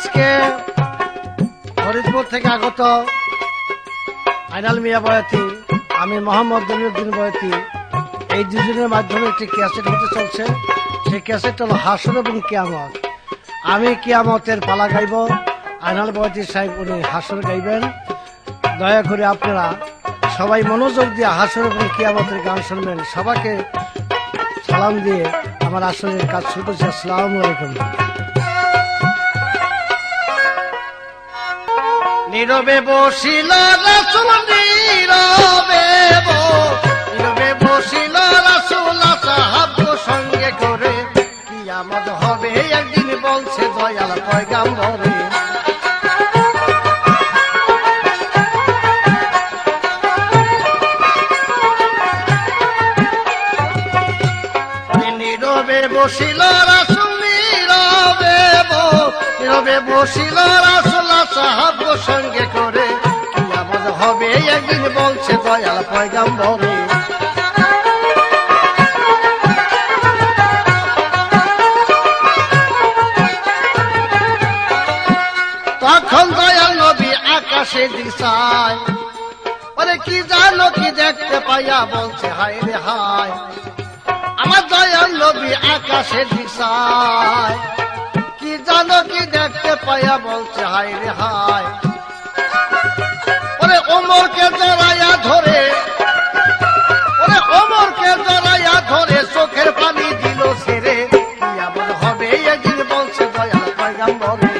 আজকে ফরিদপুর থেকে আগত আইনাল মিয়া বয়াতি, আমি মোহাম্মদ জমিউদ্দিন বয়াতি, এই দুজনের মাধ্যমে একটি ক্যাসেট হতে চলছে। সেই ক্যাসেটটা হলো হাসর এবং কিয়ামত। আমি কিয়ামতের পালা গাইব, আইনাল বয়াতি সাহেব উনি হাসর গাইবেন। দয়া করে আপনারা সবাই মনোযোগ দিয়ে হাসর এবং কিয়ামতের গান শুনবেন। সবাইকে সালাম দিয়ে আমার আসরের কাজ শুরু করছি। আসসালামু আলাইকুম। নীরবে বসিল রাসূল, নীরবে বসিল রাসূল সাহাব সঙ্গে করে, কিয়ামত হবে একদিন বলছে দয়াল পয়গাম্বরে। নীরবে বসিল রাসূল, নীরবে বসিল রাসূল সাহাব সঙ্গে করে, কিয়ামত হবে একদিন বলছে দয়াল পয়গাম্বরে। তখন দয়াল নবী আকাশে দিশায়, ওরে কি জানো কি দেখতে পাইয়া বলছে হায় রে হায়। আমার দয়াল নবী আকাশে দিশায়, কি জানো কি দেখতে পাইয়া বলছে হায় রে হায়। ওরে ওমরকে জড়াইয়া ধরে, ওরে ওমরকে জড়াইয়া ধরে চোখের পানি দিল ছেড়ে, কিয়ামত হবে একদিন বলছে দয়াল পয়গাম্বরে।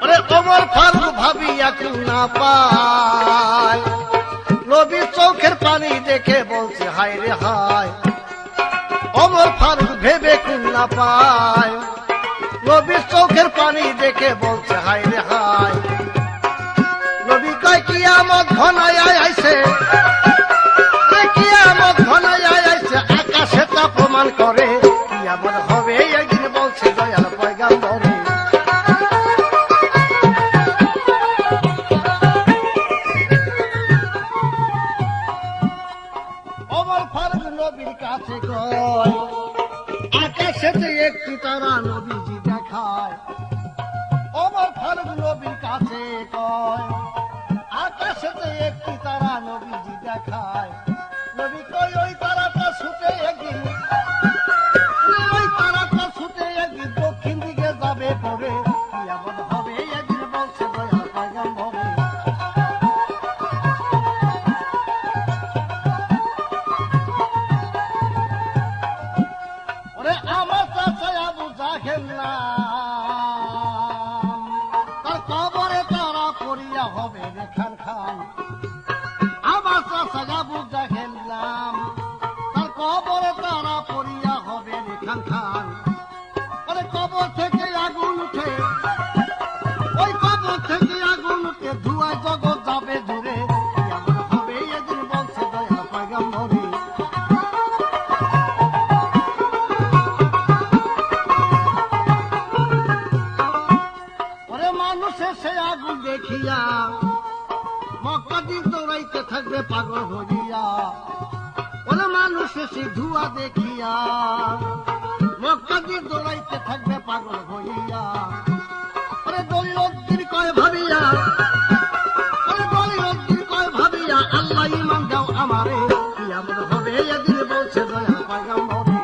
ওরে ওমর ফারুক ভাবিয়া কেউ না পায়, নবী চোখের পানি দেখে বলছে হায় রে হায়। ওমর ফারুক ভেবে কুল না পায়, নবী চোখের পানি দেখে বলছে হায় রে হায়। নবী কয় কিয়ামত ঘনায় আইছে, কিয়ামত ঘনায় আইছে, আকাশে তা প্রমাণ করে, কিয়ামত হবে একদিন বলছে দয়াল পয়গাম্বরে। ওমর ফারুক নবীর কাছে কয়, আকাশেতে একটি তারা নবীজি দেখায়। ওমর ফারুক নবীর কাছে কয়, আকাশেতে একটি তারা নবীজি দেখায়। নবী কয় ওই তারাটা ছুটে একদিন, ওই তারাটা ছুটে একদিন দক্ষিণ দিকে যাবে পড়ে, কিয়ামত হবে একদিন বলছে দয়াল পয়গাম্বরে। ওরে আমার চাচা আবু জাহেল নাম, তার কবরে তারা পড়িয়া হবে রে খান খান। আমার চাচা আবু জাহেল নাম, তার কবরে তারা পড়িয়া হবে রে খান খান। ওরে কবর থেকে আগুন উঠে, ওই কবর থেকে আগুন উঠে ধোঁয়ায় জগৎ যাবে দূরে, কিয়ামত হবে এদিন বলছে দয়াল পয়গাম্বরে। মানুষের সে আগুন দেখিয়া মক্কা দিন দৌড়াইতে থাকবে পাগল হইয়া। ওরে মানুষের সে ধোঁয়া দেখিয়া মক্কা দিন দৌড়াইতে থাকবে পাগল হইয়া। ওরে দলিলউদ্দিন কয় ভাবিয়া, ওরে দলিলউদ্দিন কয় ভাবিয়া, আল্লাহ ঈমান দাও আমারে, কিয়ামত হবে এদিন বলছে দয়াল পয়গাম্বরে।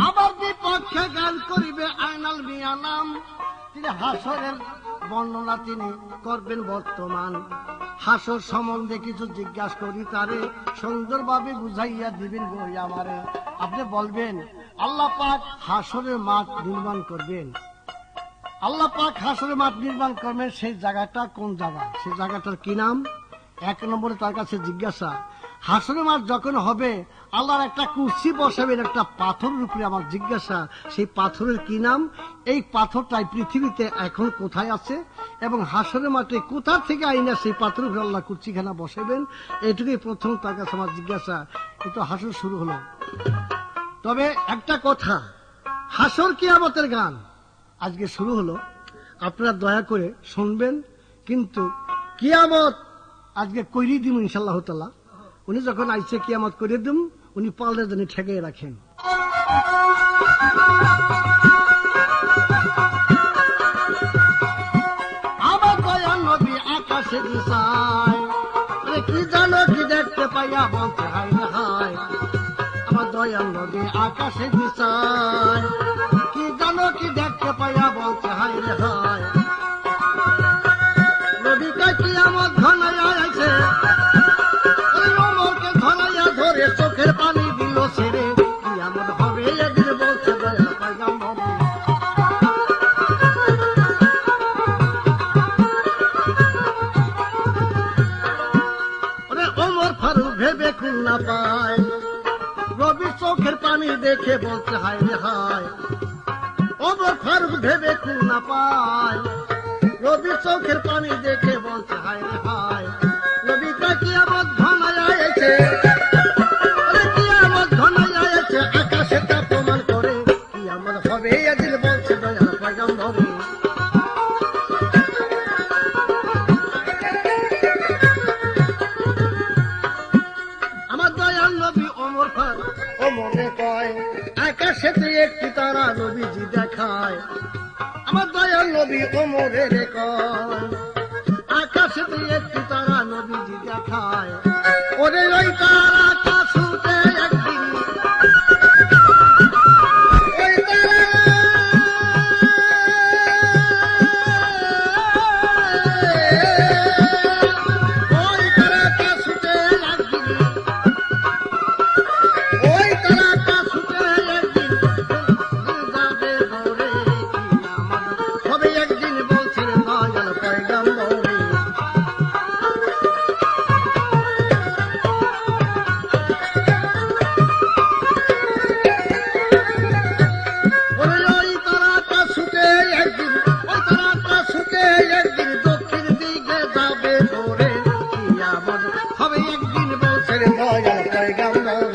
আমার বিপক্ষে গান করিবে আইনাল মিয়া নাম, তিনি হাসরের বর্ণনা তিনি করবেন বর্তমান। হাসর সম্বন্ধে কিছু জিজ্ঞাসা করি তারে, সুন্দরভাবে বুঝাইয়া দিবেন বই আমারে। আপনি বলবেন আল্লাহ পাক হাসরের মাঠ নির্মাণ করবেন, আল্লাহ পাক হাসরের মাঠ নির্মাণ করবেন, সেই জায়গাটা কোন জায়গা, সেই জায়গাটার কি নাম? এক নম্বরে তার কাছে জিজ্ঞাসা। হাসরের মাঠ যখন হবে আল্লাহর একটা কুরসি বসাবেন একটা পাথরের উপরে, আমার জিজ্ঞাসা সেই পাথরের কি নাম? এই পাথরটাই পৃথিবীতে এখন কোথায় আছে এবং হাসরের মাঠে কোথা থেকে আইনা সেই পাথরের উপরে আল্লাহ কুরসিখানা বসাবেন, এইটুকুই প্রথম তার কাছে আমার জিজ্ঞাসা। কিন্তু হাসর শুরু হলো। তবে একটা কথা, হাসর কিয়ামতের গান আজকে শুরু হলো। আপনারা দয়া করে শুনবেন, কিন্তু কিয়ামত আজকে কইরি দিম ইনশাআল্লাহ তাআলা। উনি যখন আইছে কিয়ামত করে দিম, উনি পাল্লের জন্য ঠেকে রাখেন। আমার দয়া নবী আকাশে দিশায়, কি জানো কি দেখতে পাইয়া বলতে হায় রে হায়। আমার দয়া নবী আকাশে দিশায়, কি জানো কি দেখতে পাইয়া বলতে হায় রে হায়। নবীকে কিয়ামত ঘনাইয়া আছে, ওই ওমরকে ঘনাইয়া ধরে চোখের পানি দিল ছেড়ে। কিয়ামত হবে এদিন বলছে দয়াল পয়গম্বর। ওমর ফারুক ভেবে কুল না পায়, রবি চোখের পানি দেখে বলতে হায় রে হায়। ওমর ফারুক ভেবে কুল না পায়, রবি চোখের পানি দেখে বলতে হায় রে হায়। নবীকে কিয়ামত ঘনাইয়া আছে, কিয়ামত ঘনাইয়া আছে, আকাশে তা প্রমাণ করে। কিয়ামত হবে এদিন বলছে দয়াল পয়গম্বর। আমার দয়াল নবী ওমর ফারুক ওমরে কয়, আকাশেতে একটি তারা নবীজি দেখায়। আমার দয়াল নবী ওমরে রে কয়, আকাশেতে একটি তারা নবীজি দেখায়। ওরে ওই তারাটা ছুটে একদিন, ওই তারা ওই তারাটা ছুটে একদিন, ওই তারাটা ছুটে একদিন যাবে দৌড়ে। কিয়ামত হবে একদিন বলছে দয়াল পয়গম্বর। ওরে ওই তারাটা ছুটে একদিন, ওই তারাটা ছুটে একদিন দক্ষিণ দিকে যাবে দৌড়ে। কিয়ামত হবে একদিন বলছে দয়াল পয়গম্বর।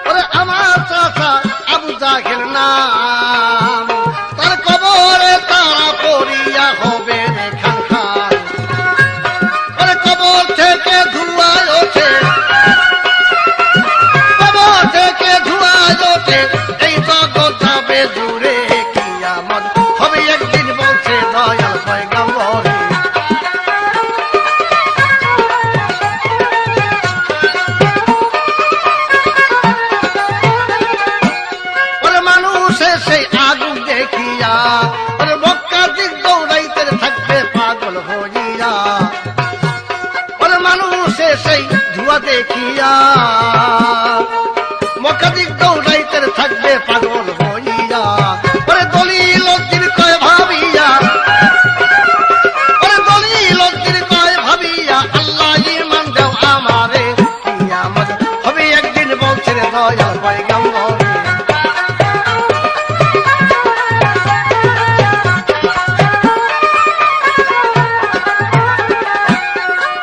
ওরে আমার চাচা আবু জাহেল নাম, তার কবরে তারা পড়িয়া হবে রে খান খান। ওরে কবর থেকে ধোঁয়া ওঠে, কবর থেকে ধোঁয়া ওঠে, এই জগৎ যাবে দূরে। কিয়ামত হবে একদিন বলছে দয়াল পয়গম্বর। ওরে মানুষে সেই আগুন দেখিয়া, ওরে মক্কা দিক দৌড়াইতে থাকবে পাগল হইয়া। ওরে মানুষে সেই ধোঁয়া দেখিয়া, মক্কা দিক দৌড়াইতে থাকবে পাগল হইয়া। ওরে দলিল উদ্দিন কয় ভাবিয়া, ওরে দলিল উদ্দিন কয় ভাবিয়া, আল্লাহ ঈমান দাও আমারে। কিয়ামত হবে একদিন বলছে দয়াল পয়গম্বর।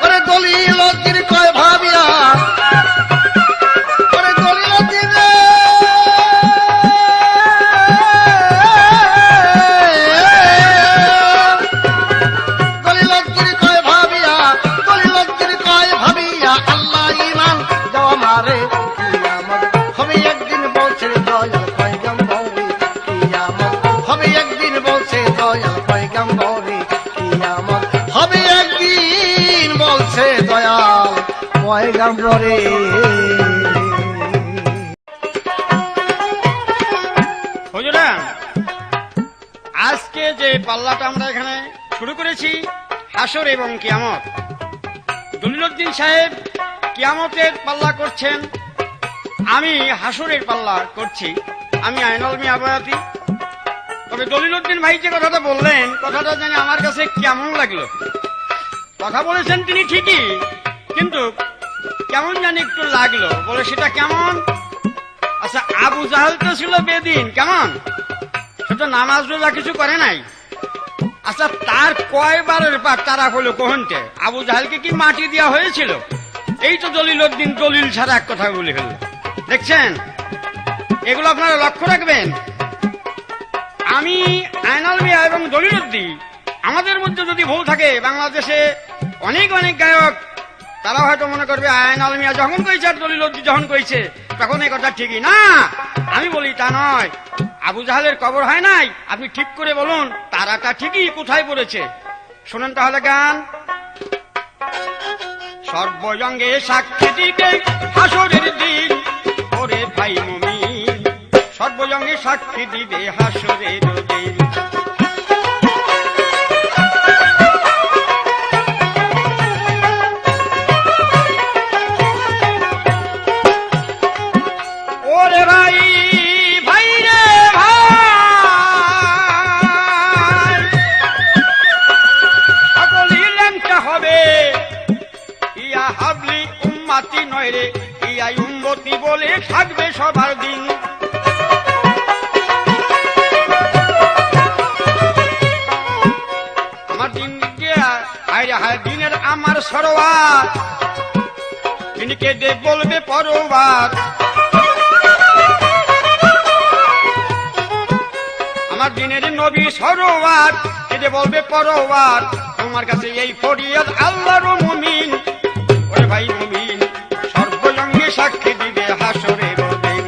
ওরে দলিল উদ্দিন কয় ভাবিয়া, ওরে দলিল উদ্দিন দলিল উদ্দিন কয় ভাবিয়া, দলিল উদ্দিন কয় ভাবিয়া, আল্লাহ ঈমান দাও আমারে। কিয়ামত হবে একদিন বলছে দয়াল পয়গম্বর। কিয়ামত হবে একদিন বলছে দয়াল পয়গম্বর। কিয়ামত হবে একদিন বলছে দয়াল পয়গম্বরে। হুজুরা, আজকে যে পাল্লাটা আমরা এখানে শুরু করেছি, হাসর এবং কিয়ামত। দলিলউদ্দিন সাহেব কিয়ামতের পাল্লা করছেন, আমি হাসরের পাল্লা করছি। আমি আইনাল মিয়া আবায়াতি। তবে দলিলউদ্দিন ভাই যে কথাটা বললেন, কথাটা জানি আমার কাছে কেমন লাগলো। কথা বলেছেন তিনি ঠিকই, কিন্তু কেমন জানি একটু লাগলো। বলে সেটা কেমন? আচ্ছা, আবু জাহেল তো ছিল বেদিন, কেমন? সে তো নামাজ রোজা কিছু করে নাই। আচ্ছা, তার কয়বারের পর তারা হলো কোহনতে? আবু জাহেলকে কি মাটি দেওয়া হয়েছিল? এই তো জলিলউদ্দিন দলিল ছাড়া এক কথা বলে ফেলল। দেখছেন, এগুলো আপনারা লক্ষ্য রাখবেন। আমি আয়নাল মিয়া এবং জলিলউদ্দিন, আমাদের মধ্যে যদি ভুল থাকে, বাংলাদেশে অনেক অনেক গায়ক তারা হয়তো মনে করবে আয়নাল মিয়া যখন কইছে আর জলিলউদ্দিন যখন কইছে তখন এই কথা ঠিকই না। আমি বলি তা নয়। আবু জাহালের কবর হয় নাই, আপনি ঠিক করে বলুন তারাটা ঠিকই কোথায় পড়েছে। শোনেন তাহলে গান। সর্বজঙ্গে সাক্ষী দিতে হাসরের দিন, ওরে ভাই মুমিন, সর্বজঙ্গে সাক্ষী দিবে হাসরের দিন। ওরে ভাই, ভাই রে ভাই, সকলই ল্যাংটা হবে, ইয়া হাবলি উম্মাতি নয় রে, ইয়া উম্মতি বলে থাকবে সবার দিন। আমার দিন হায় হায় দিনের আমার সরোয়ার, তিনি কেঁদে বলবে পরবার। আমার দিনের নবী সরোয়ার, কেঁদে বলবে পরবার। তোমার কাছে এই ফরিয়াদ আল্লাহর মুমিন, ওরে ভাই মুমিন, সর্বজঙ্গে সাক্ষী দিবে হাসরের দিন।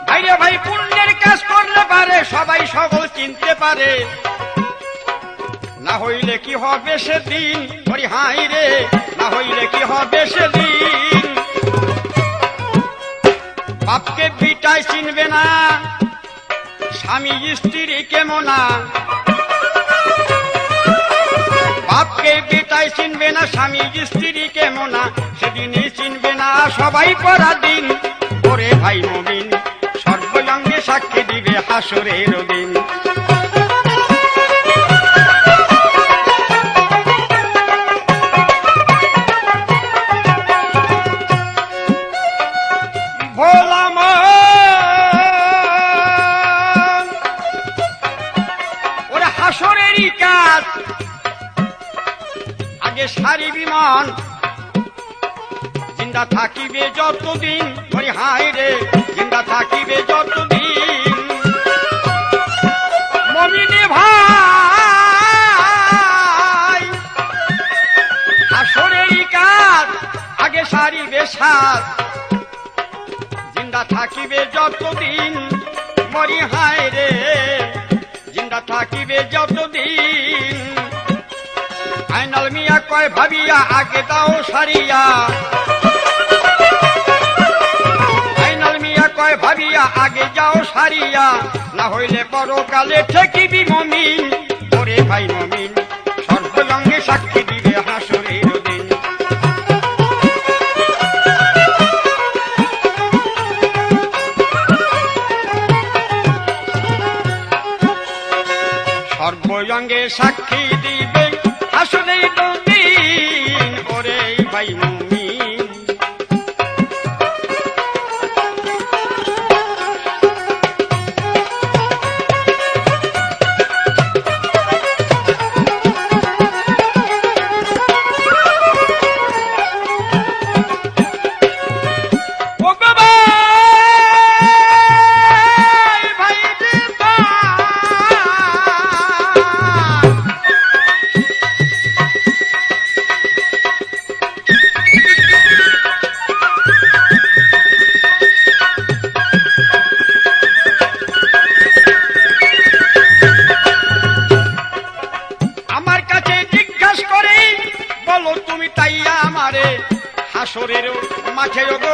ভাইরে ভাই, পুণ্যের কাজ করলে পারে সবাই সকল চিনতে পারে, না হইলে কি হবে সেদিন, হরি হাই রে, না হইলে কি হবে সেদিন। বাপকে বিটাই চিনবে না, স্বামী স্ত্রী কেমন না, বাপকে বিটাই চিনবে না, স্বামী স্ত্রী কেমন না, সেদিনই চিনবে না সবাই পরাধীন। ওরে ভাই মুমিন, সর্বজঙ্গে সাক্ষী দিবে হাসরের দিন। ওরা হাসরেরই কাজ, আগে সারি বিমান, জিন্দা থাকিবে যতদিন, ওরে হায় রে, জিন্দা থাকিবে যতদিন। মুমিনে ভাই, হাসরেরই কাজ, আগে সারিবে সাজ, জিন্দা থাকিবে যতদিন, মরি হায় রে, জিন্দা থাকিবে যতদিন। আয়নাল মিয়া কয় ভাবিয়া আগে দাও সারিয়া, আয়নাল মিয়া কয় ভাবিয়া আগে যাও সারিয়া, না হইলে পরকালে ঠেকিবি মুমিন। ওরে ভাই মুমিন, সর্বজঙ্গে সাক্ষী দিবে হাসরের দিন। সর্বজঙ্গে সাক্ষী দিবে হাসরের দিন, ওরে ভাই মুমিন। হাসরের মাঠে গো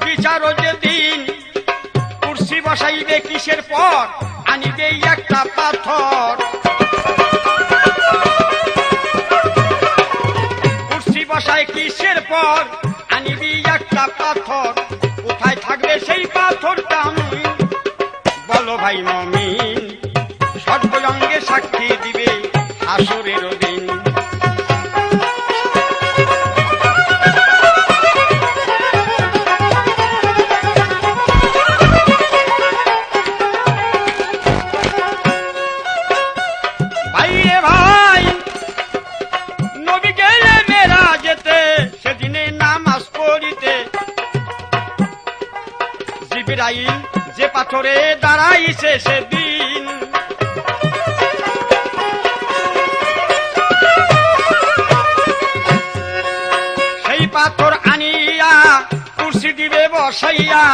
বিচার যে দিন, কুরসি বসাইবে কিসের পর, আনিবে একটা পাথর। কুরসি বসাই কিসের পর, আনিবি একটা পাথর। কোথায় থাকবে সেই পাথরটা বলো ভাই মুমিন, সর্বজঙ্গে সাক্ষী দিবে হাসরের দিন। হইছে সেদিন। সেই পাথর আনিয়া কুর্সি দিবে বসাইয়া,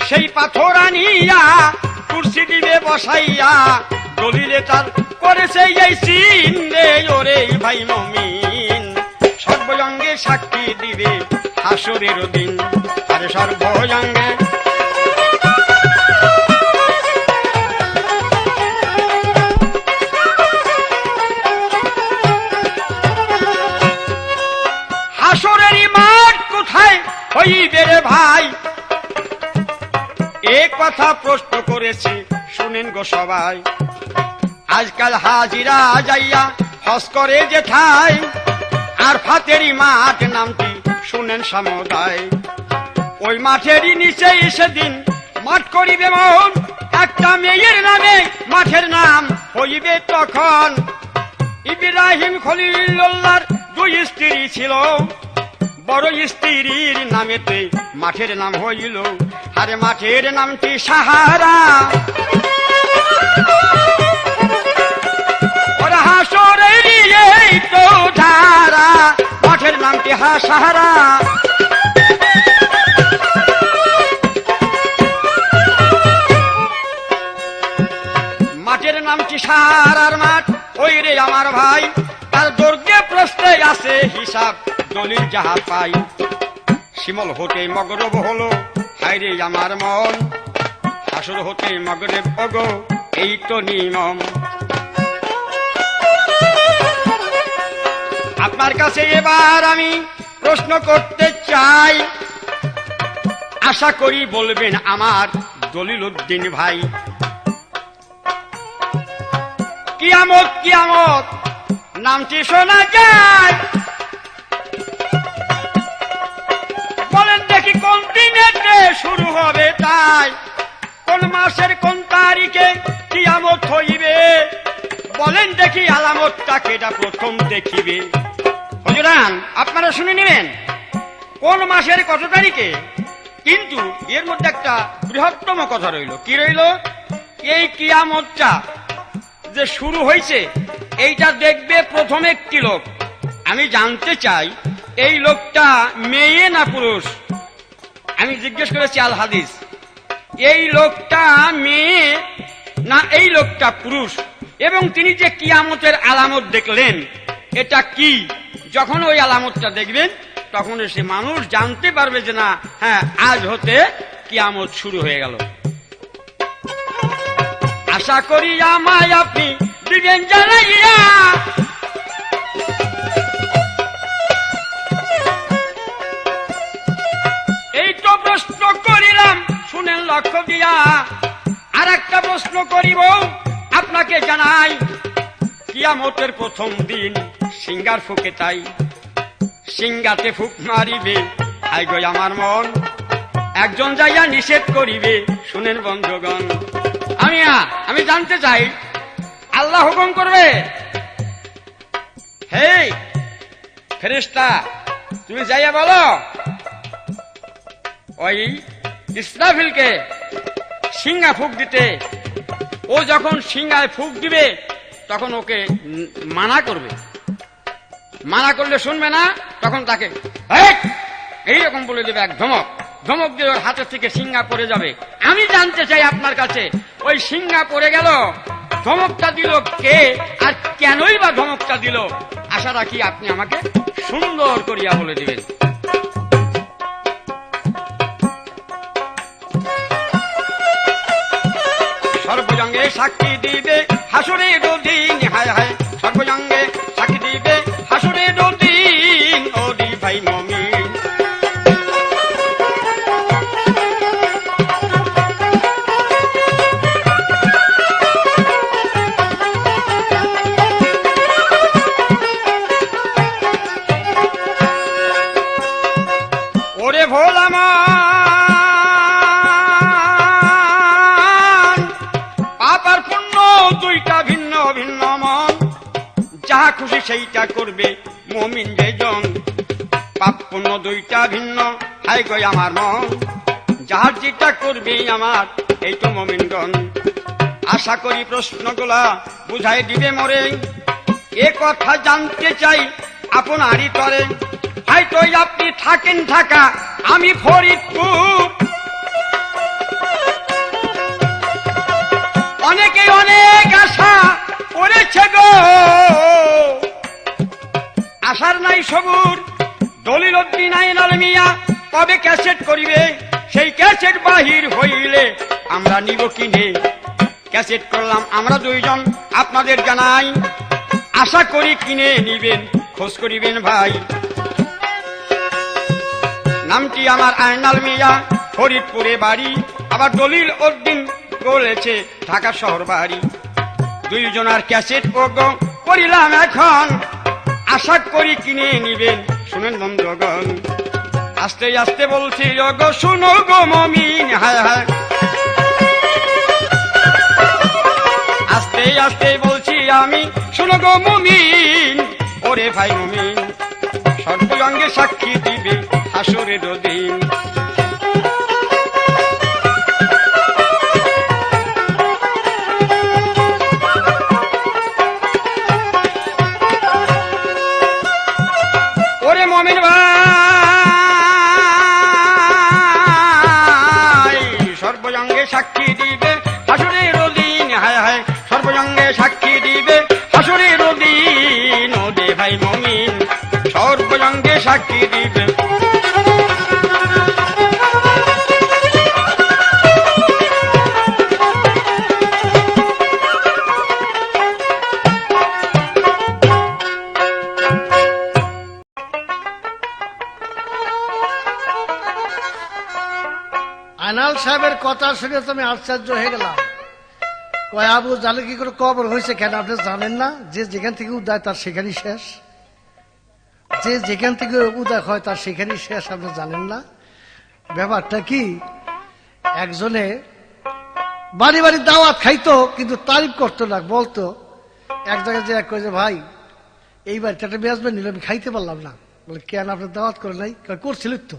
সেই পাথর আনিয়া কুর্সি দিবে বসাইয়া, দলিলে তার করেছে এই চিন রে ওরে ভাই মুমিন। সর্বজঙ্গে সাক্ষী দিবে হাসরের দিন, আরে সর্বজঙ্গে হাসরেরই মাঠ কোথায় হইবে রে ভাই, এ কথা প্রশ্ন করেছে শুনেন গো সবাই। আজকাল হাজিরা যাইয়া হজ করে যেথায়, আর ফাতেরি মাঠ নামটি শুনেন সমুদায়। ওই মাঠেরই নিচে সেদিন মাঠ করিবে মন, একটা মেয়ের নামে মাঠের নাম হইবে তখন। ইব্রাহিম খলিলুল্লাহর দুই স্ত্রী ছিল, বড় স্ত্রীর নামেতে মাঠের নাম হইল, আরে মাঠের নামটি সাহারা। ওরা হাসরের এই তো ধারা, মাঠের নামটি সাহারা। মাঠের নামটি সাহারার মাঠ, ওই রে আমার ভাই, তার দৈর্ঘ্যে প্রশ্নে আছে হিসাব দলিল যাহা পাই। শিমল হতে মগরব হলো হায় রে আমার মন, হাসর হতে মগরব ওগো এই তো নিয়ম। আপনার কাছে এবার আমি প্রশ্ন করতে চাই, আশা করি বলবেন আমার দলিল উদ্দিন ভাই। কিয়ামত কিয়ামত নামটি শোনা যায়, বলেন দেখি কোন দিনেতে শুরু হবে তাই, কোন মাসের কোন তারিখে কিয়ামত হইবে, বলেন দেখি আলামতটা কেটা প্রথম দেখিবে। হুজুরান আপনারা শুনে নেবেন কোন মাসের কত তারিখে, কিন্তু এর মধ্যে একটা বৃহত্তম কথা রইল। কি রইল? এই কিয়ামতটা যে শুরু হয়েছে এইটা দেখবে প্রথম একটি লোক। আমি জানতে চাই এই লোকটা মেয়ে না পুরুষ? আমি জিজ্ঞেস করেছি আল হাদিস, এই লোকটা মেয়ে না এই লোকটা পুরুষ, এবং তিনি যে কিয়ামতের আলামত দেখলেন এটা কি? যখন ওই আলামতটা দেখবেন তখন সে মানুষ জানতে পারবে যে না, হ্যাঁ আজ হতে কিয়ামত শুরু হয়ে গেল। আশা করি আমায় আপনি দিবেন জানাইয়া, এই তো প্রশ্ন করিলাম শুনেন লক্ষ্য দিয়া। আর একটা প্রশ্ন করিব আপনাকে জানাই, কিয়ামতের প্রথম দিন সিঙ্গার ফুকে তাই, সিঙ্গাতে ফুক মারিবে হায় গো আমার মন, একজন যাইয়া নিষেধ করিবে শুনেন বন্ধুগণ। আমি জানতে চাই আল্লাহ হুকুম করবে, হে ফেরেশতা তুমি যাইয়া বলো ওই ইসরাফিলকে সিঙ্গা ফুক দিতে। ও যখন সিঙ্গায় ফুক দিবে তখন ওকে মানা করবে, মানা করলে শুনবে না, তখন তাকে এইরকম বলে দেবে এক ধমক, ধমক দিয়ে ওর হাতের থেকে সিঙ্গা পড়ে যাবে। আমি জানতে চাই আপনার কাছে ওই সিঙ্গা পড়ে গেল, ধমকটা দিল কে আর কেনই বা ধমকটা দিল? আশা রাখি আপনি আমাকে সুন্দর করিয়া বলে দিবেন। সর্বজঙ্গে সাক্ষী দিবে হাসরে দিন, হায় হায় সর্বজঙ্গে সাক্ষী দিবে হাসরে দিন, ওরে ভাই মুমিন। ওরে ভোলা পাপার পুণ্য দুইটা ভিন্ন ভিন্ন মন, যাহা খুশি সেইটা করবে মুমিন যেজন। পাপ পুণ্য দুইটা ভিন্ন হাই কই আমার মন, যাহার যেটা করবে আমার এই তো মমিনগণ। আশা করি প্রশ্নগুলা বুঝাই দিবে মরে, এ কথা জানতে চাই আপনারই তরে। হয়তো আপনি থাকেন ঢাকা, আমি ফরিদপুর, অনেকে অনেক আশা করেছে গো, আশার নাই সবুর। দলিলউদ্দিন আইনাল মিয়া কবে ক্যাসেট করিবে, সেই ক্যাসেট বাহির হইলে আমরা নিব কিনে। ক্যাসেট করলাম আমরা দুইজন, আপনাদের জানাই, আশা করি কিনে নিবেন, খোঁজ করিবেন ভাই। নামটি আমার আইনাল মিয়া, ফরিদপুরে বাড়ি, আবার দলিলউদ্দিন বলেছে ঢাকা শহর বাড়ি। দুইজনার ক্যাসেট করিলাম এখন, আশা করি কিনে নিবেন, শুনেন বন্ধুগণ। আস্তে আস্তে বলছি গো শুনো গো মমিন, হায় হায়, আস্তে আস্তে বলছি আমি, শুনো গো মমিন, ওরে ভাই মমিন, সর্বঙ্গে সাক্ষী দিবে হাসরের দিন। ওরে মমিন ভাই, সর্বঙ্গে সাক্ষী দিবে হাসরের দিন, হায় হায়, সর্বঙ্গে সাক্ষী দিবে হাসরের দিন। ওরে ভাই মমিন, সর্বঙ্গে সাক্ষী দিবে। আইনাল সাহেবের কথা শুনে তো আমি আশ্চর্য হয়ে গেলাম। কয় আবু জালে কি করে কবর হয়েছে কেন আপনি জানেন না? যে যেখান থেকে উদয় তার সেখানেই শেষ, যে যেখান থেকে উদয় হয় তার সেখানেই শেষ, আপনি জানেন না? ব্যাপারটা কি, একজনে বাড়ি বাড়ি দাওয়াত খাইতো কিন্তু তারিফ করতো না, বলতো এক জায়গায় যে এক যে ভাই এই বাড়িটা একটা মেজবান নিল, আমি খাইতে পারলাম না। বলে কেন আপনি দাওয়াত করে নাই? কয় করছিল তো।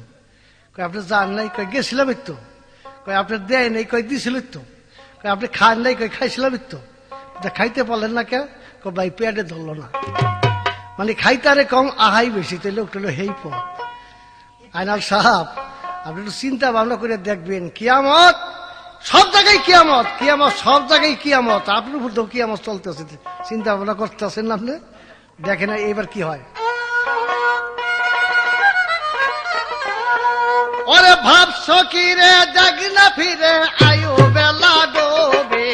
কয় আপনি যান নাই? কয় গেছিলাম তো। কয় আপনি দেয় নাই? কয় দিছিল তো। কয় আপনি খান নাই? কয় খাইছিলাম তো। খাইতে পারলেন না কে? কয় ভাই পেটে ধরলো না। মানে খাইতারে কম আহাই বেশি, তাহলে ওটা হলো হেই পথ। আইনাল সাহেব আপনি একটু চিন্তা ভাবনা করে দেখবেন, কিয়ামত সব জায়গায়, কিয়ামত কিয়ামত সব জায়গায় কিয়ামত, আপনার উপর তো কিয়ামত চলতেছে, চিন্তা ভাবনা করতেছেন না আপনি? দেখেন এবার কি হয়। ওরে ভাবছ কি রে দেখ না ফিরে আয়ো বেলা ডোবে,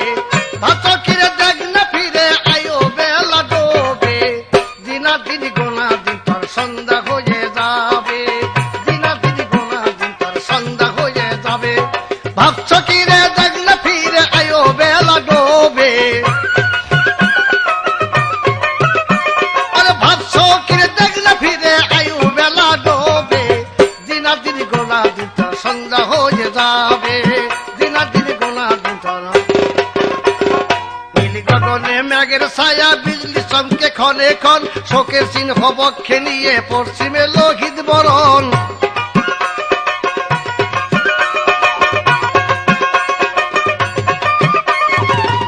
ভাবছ কি রে দেখ না ফিরে আয়ো বেলা ডোবে, দিনা দিন গোনা দিন তোর সন্ধ্যা হয়ে যাবে, দিনা দিন গোনা দিন তোর সন্ধ্যা হয়ে যাবে। ভাবছ কি রে দেখ না ফিরে আয়ো বেলা ডোবে, ওরে ভাবছ কি রে দেখ না ফিরে আয়ো বেলা ডোবে, দিনা দিন গোনা দিন তোর সন্ধ্যা হয়ে যাবে, দিনা দিন গোনা দিন তোর। নীল গগনে মেঘের ছায়া বিজলি চমকে ক্ষণে ক্ষণ, শোকের চিহ্ন বক্ষে নিয়ে পশ্চিমে লোহিত বরণ।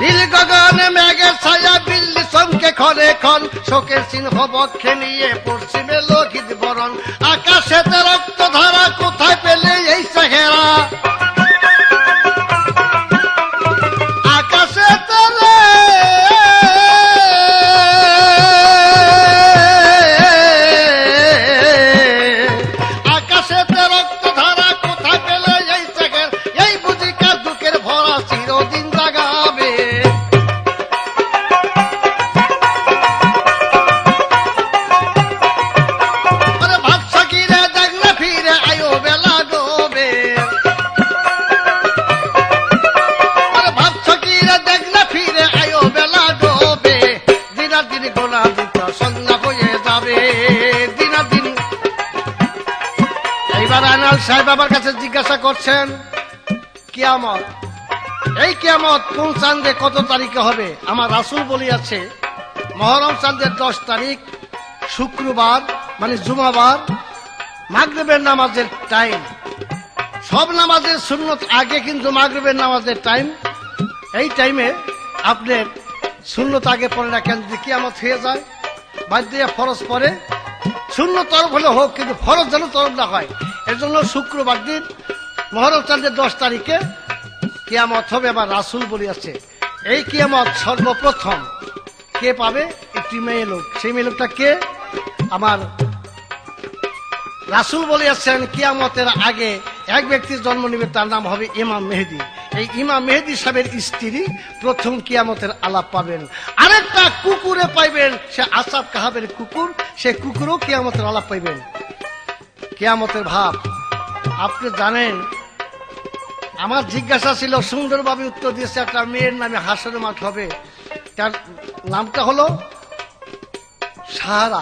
নীল গগনে মেঘের ছায়া বিজলি চমকে ক্ষণে ক্ষণ, শোকের চিহ্ন বক্ষে নিয়ে পশ্চিমে লোহিত বরণ। আকাশেতে রক্ত ধারা কোথায় পেলে এই চেহারা, আকাশে তলে আকাশেতে রক্ত ধারা কোথায় পেলে এই চেহারা, এই বুঝি কার দুঃখের ভরা চিরদিন জাগাবে। আরে ভাবছা কি রে দেখ না ফিরে আয়ো বেলা ডোবে, আরে ভাবছ কি রে দেখ না ফিরে আয়ো বেলা ডোবে, দিনা দিন গোনা দিন তোর সন্ধ্যা হয়ে যাবে, দিনা দিন। এইবার আইনাল সাহেব আমার কাছে জিজ্ঞাসা করছেন, কিয়ামত, এই কিয়ামত কোন চাঁদে কত তারিখে হবে? আমার রাসূল বলিয়াছে মহরম চাঁদের 10 তারিখ শুক্রবার, মানে জুমাবার, মাগরিবের নামাজের টাইম। সব নামাজের সুন্নত আগে, কিন্তু মাগরিবের নামাজের টাইম, এই টাইমে আপনার সুন্নত আগে পড়ে না কেন? যদি কিয়ামত হয়ে যায়, বাদ দিয়ে ফরজ পড়ে, শূন্য তরফ হলে হোক, কিন্তু ফরজ যেন তরফ না হয়। এর জন্য শুক্রবার দিন মহরম চাঁদের 10 তারিখে কিয়ামত হবে। আবার রাসূল বলিয়াছে এই কিয়ামত সর্বপ্রথম কে পাবে? একটি মেয়ে লোক। সেই মেয়ে লোকটা কে? আমার রাসূল বলিয়াছেন কিয়ামতের আগে এক ব্যক্তির জন্ম নেবে, তার নাম হবে ইমাম মেহেদী। এই ইমাম মেহেদী সাহেবের স্ত্রী প্রথম কিয়ামতের আলাপ পাবেন। আরেকটা কুকুরে পাইবেন, সে আসাব কাহাবের কুকুর, সে কুকুরও কিয়ামতের আলাপ পাইবেন। কিয়ামতের ভাব আপনি জানেন। আমার জিজ্ঞাসা ছিল, সুন্দরভাবে উত্তর দিয়েছে, একটা মেয়ের নামে হাসরের মাঠ হবে, তার নামটা হলো সাহারা।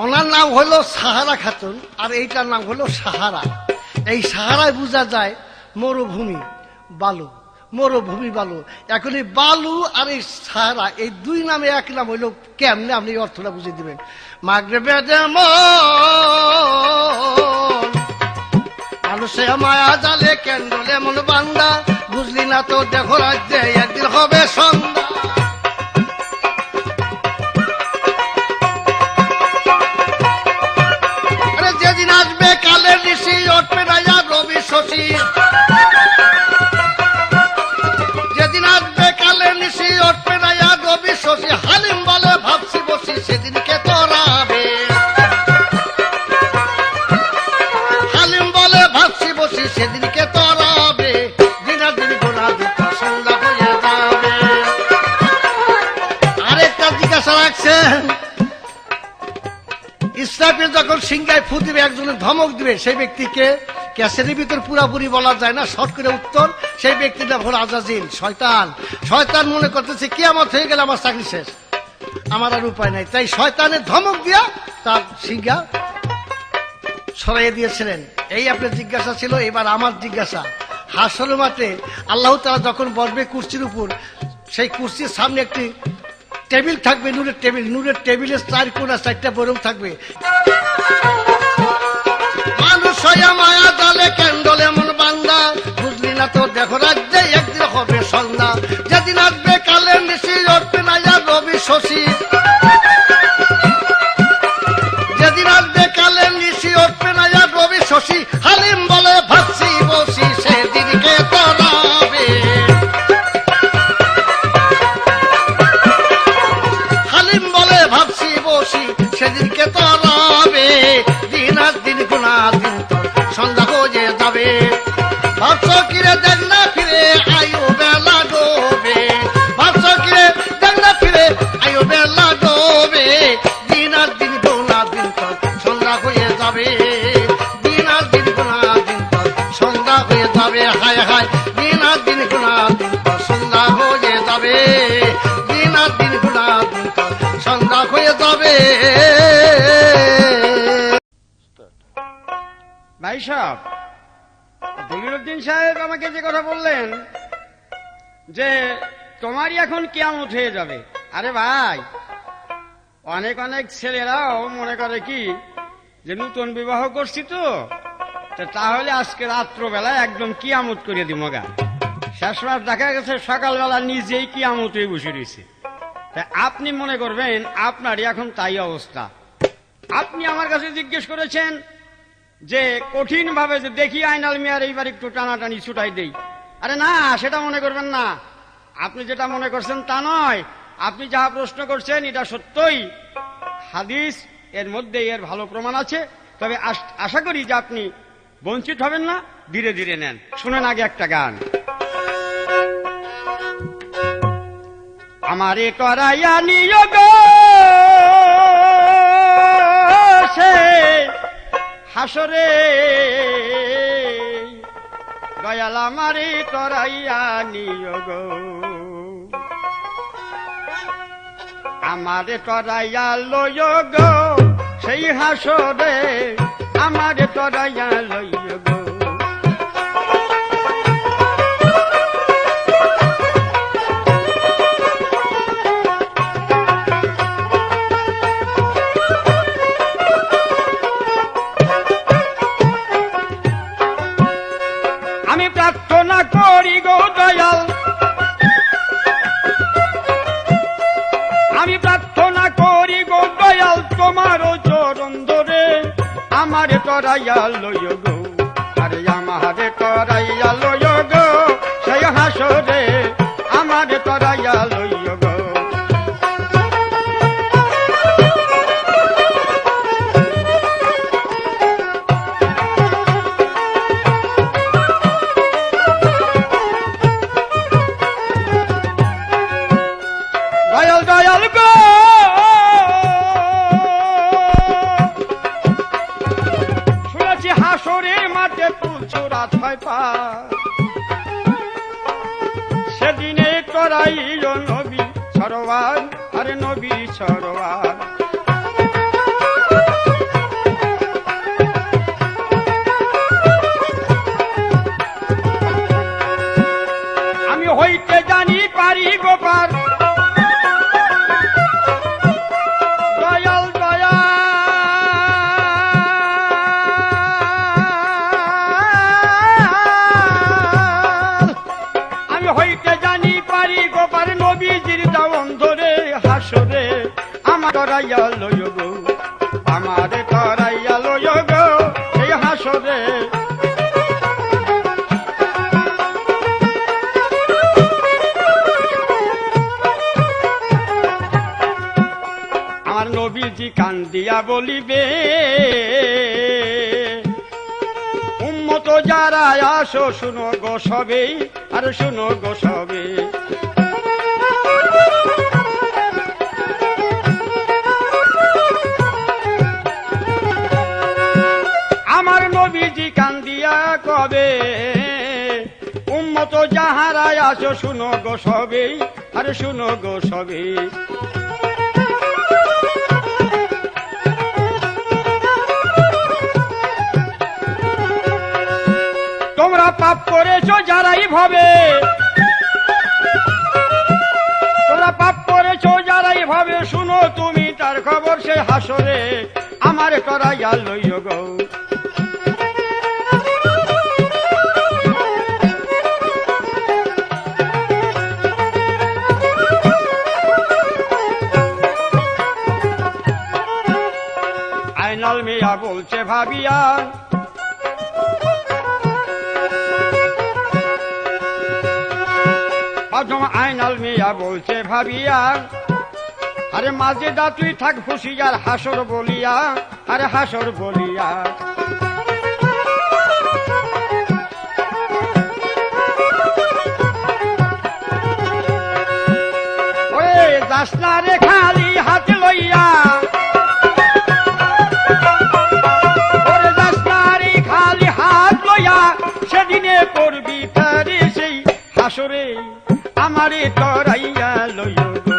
ওনার নাম হলো সাহারা খাতুন, আর এইটার নাম হলো সাহারা। এই সাহারায় বোঝা যায় মরুভূমি বালু, মরুভূমি বালু। এখন এই বালু আর এই সাহারা, এই দুই নামে এক নাম হইল কেমনে? আপনি এই অর্থটা বুঝিয়ে দিবেন। মাগরিবে যেমন মানুষে মায়া জালে ক্যান্ডল এমন বান্দা, বুঝলি না তো দেখো রাজ্যে একদিন হবে সন্ধ্যা। আরে যেদিন আসবে কালের ঋষি, উঠবে না আর রবি শশী। যেদিন আসবে কালের ঋষি, উঠবে না আর রবি শশী। হালিম বলে ভাবছি বসি, সেদিনকে তোরাবে। হালিম বলে ভাবছি বসি, সেদিনকে তোরাবে। দিনা দিন গোনা দিন সন্ধ্যা হয়ে যাবে। আরেকটা জিজ্ঞাসা রাখছেন, ইসরাফিল যখন সিংহায় ফু দিবে, একজনের ধমক দিবে, সেই ব্যক্তিকে ক্যাসের ভিতর পুরাপুরি বলা যায় না, শর্ট করে উত্তর। সেই ব্যক্তিটা হলো আজাজিল, শয়তান। শয়তান মনে করতেছে কিয়ামত হয়ে গেলে আমার চাকরি শেষ, আমার আর উপায় নাই। তাই শয়তানের ধমক দিয়া তার সিংহা সরাইয়ে দিয়েছিলেন। এই আপনার জিজ্ঞাসা ছিল। এবার আমার জিজ্ঞাসা, হাসরের মাঠে আল্লাহ তাআলা যখন বসবে কুরসির উপর, সেই কুরসির সামনে একটি টেবিল থাকবে, নূরের টেবিল। নূরের টেবিলের 4 কোণা 4টা বরং থাকবে। মানুষ হইয়া মায়া জালে ক্যান্ডল এমন বান্দা, বুঝলি না তো দেখো রাজ্যে একদিন হবে সন্ধ্যা। যেদিন আসবে কালের নিশি, উঠবে না আর রবি শশী। যেদিন আসবে কালের নিশি, উঠবে না আর রবি শশী। হালিম বলে ভাবছি বসি, সেদিনকে তোরাবে। হালিম বলে ভাবছি বসি, সেদিনকে তোরাবে। দিন আর দিন গুনা দিন তো সন্ধ্যা হয়ে যাবে। ভাবছ কিরে দেখ না ফিরে, আয়ু বেলা ডোবে। ভাবছ কিরে দেখ না ফিরে, আয়ু বেলা ডোবে। দিন আর দিন গুনা দিন তো সন্ধ্যা হয়ে যাবে। দিন আর দিন গুনা দিন তো সন্ধ্যা হয়ে যাবে। হায় হায়, দিন আর দিন গুনা দিন তো সন্ধ্যা হয়ে যাবে। দিন আর দিন গুনা দিন তো সন্ধ্যা হয়ে যাবে। ভাই সাহেব, দলিলউদ্দিন সাহেব আমাকে যে কথা বললেন যে তোমারই এখন কিয়ামত হয়ে যাবে, আরে ভাই, অনেক অনেক ছেলেরাও মনে করে কি যে নতুন বিবাহ করছি তো তাহলে আজকে রাত্রবেলায় একদম কিয়ামত করে দিব গা। শেষবার দেখা গেছে সকালবেলা নিজেই কিয়ামত হয়ে বসে রয়েছে। তাই আপনি মনে করবেন আপনারই এখন তাই অবস্থা। আপনি আমার কাছে জিজ্ঞেস করেছেন যে কঠিন ভাবে যে দেখি আইনাল মিয়ার এইবার একটু টানাটানি ছুটাই দেই। আরে না, সেটা মনে করবেন না। আপনি যেটা মনে করছেন তা নয়। আপনি যাহা প্রশ্ন করছেন এটা সত্যই হাদিস, এর মধ্যে এর ভালো প্রমাণ আছে। তবে আশা করি যে আপনি বঞ্চিত হবেন না, ধীরে ধীরে নেন। শুনেন আগে একটা গান। আমারে করাইয়া নিয়োগ সে হাসরে, দয়াল আমারে করাইয়া নিয়োগ। আমারে করাইয়া লয়োগ সেই হাসরে, আমারে করাইয়া লয়োগ। তরাইয়া লইয় গো, আরে আমারে তরাইয়া লইয় গো, সেই হাসরে আমারে তরাইয়া লইয় গো। দয়াল দয়াল গো, শুনেছি হাসরের মাঠে তুলছো রাত হয় পা, সেদিনে করাইল নবী সরোয়ার, আরে নবী সরোয়ার। আমি হইতে জানি পারি গোপাল, দয়াল দয়াল আমি হইতে জানি পারি গোপাল, নবীজির দাওন ধরে হাসরে আমার তরাইয়া লইয় গো, আমারে তরাইয়া লইয় গো, সেই হাসরে। আমার নবীজি কান্দিয়া বলিবে, উম্মত যারা আসো শুনো গো সবে, আর শুনো গো সবে। আমার নবীজি কান্দিয়া কবে, উম্মত যাহারা আসো শুনো গো সবে, আর শুনো গো সবে। তোমরা পাপ করেছো যারাই ভাবে, তোমরা পাপ করেছো যারাই ভাবে, শুনো তুমি তার খবর সে হাসরে আমার তরাইয়া লইয় গো। আইনাল মিয়া বলছে ভাবিয়া, আইনাল মিয়া বলছে ভাবিয়া, আরে মাঝে দা তুই থাক ফুসিয়ার হাসর বলিয়া, আরে হাসর বলিয়া। ওরে যাস না রে খালি হাত লইয়া, ওরে যাস না রে খালি হাত লইয়া, সেদিনে করবি তারে সেই হাসরে আমারে তরাইয়া লইয় গো।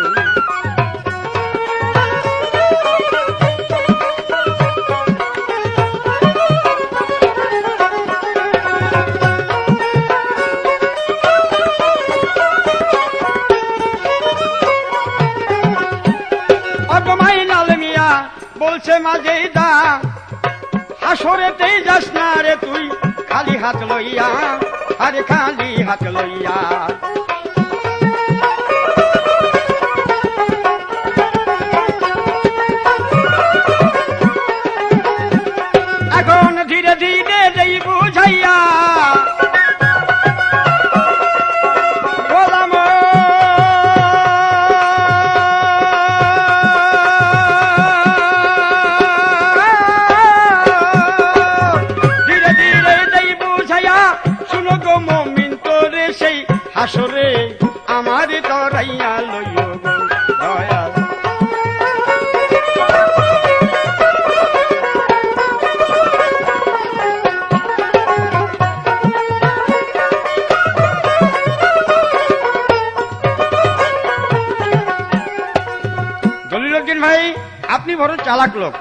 অগমাইনাল মিয়া বলছে মাঝে দা, হাসরেতেই যাস না রে তুই খালি হাত লইয়া, আরে খালি হাত লইয়া। এখন ধীরে ধীরে দেই বুঝাইয়া, বলাম ধীরে ধীরে দেই বুঝাইয়া, শুনো গো মুমিন তোরে সেই হাসরে আমার তরাইয়া লইয় গো দয়াল। জলিলউদ্দিন ভাই, আপনি বড় চালাক লোক,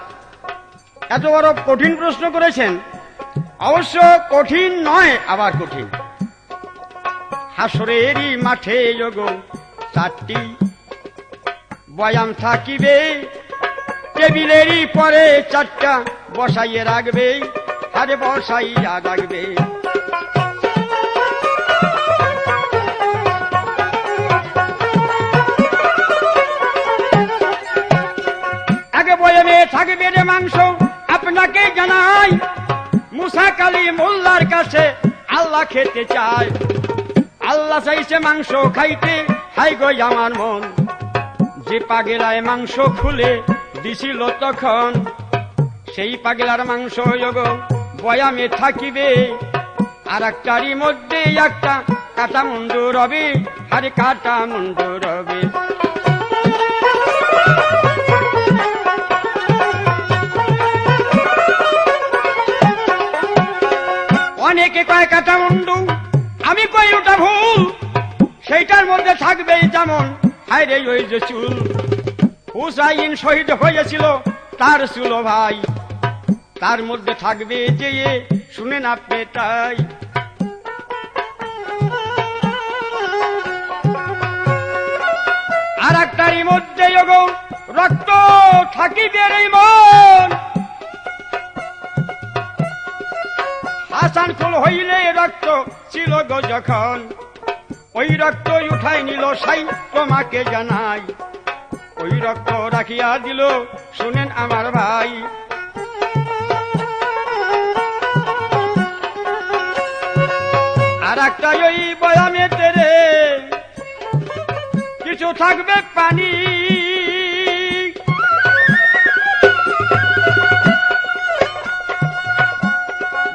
এত বড় কঠিন প্রশ্ন করেছেন। অবশ্য কঠিন নয়, আবার কঠিন। হাসরেরই মাঠে যোগো চারটি বয়াম থাকিবে, টেবিলেরই পরে চারটা বসাইয়ে রাখবে, আরে বসাইয়া রাখবে। আগে বয়ামে থাকবে রে মাংস, আপনাকে জানাই কালী মোল্লার কাছে আল্লাহ খেতে চায়। আল্লাহ চাইছে মাংস খাইতে, হাই গো আমার মন। যে পাগলায় মাংস খুলে দিছিল তখন, সেই পাগলার মাংস গো বয়ামে থাকিবে। আর একটারই মধ্যে একটা কাটা মুন্ডু রবে, আরে কাটা মুন্ডু রবে। অনেকে কয় কাটা মুন্ডু, আমি কই ওটা ভুল। সেইটার মধ্যে থাকবে যেমন হায়রে ওই যে চুল। হুসাইন শহীদ হয়েছিল তার চুল ভাই, তার মধ্যে থাকবে যে শুনেন আপনি তাই। আর একটারই মধ্যে রক্ত থাকিবে রে মন। হাসান ফুল হইলে রক্ত ছিল গো যখন, ওই রক্ত উঠাই নিল সাই তোমাকে জানাই। ওই রক্ত রাখিয়া দিল শুনেন আমার ভাই। আর একটা ওই বয়ামেতে রে কিছু থাকবে পানি।